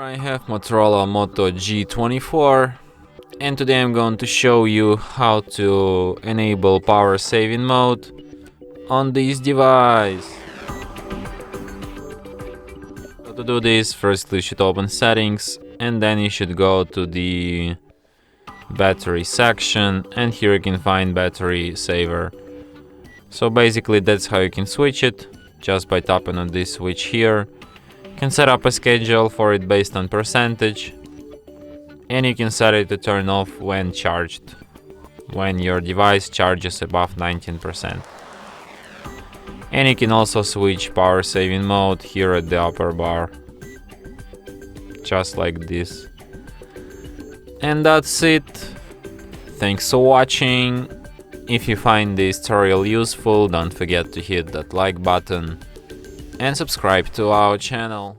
I have Motorola Moto G24, and today I'm going to show you how to enable power saving mode on this device. So to do this, first you should open settings and then you should go to the battery section, and here you can find battery saver. So basically that's how you can switch it, just by tapping on this switch here. You can set up a schedule for it based on percentage, and you can set it to turn off when charged, when your device charges above 19%. And you can also switch power saving mode here at the upper bar, just like this. And that's it. Thanks for watching. If you find this tutorial useful, don't forget to hit that like button and subscribe to our channel.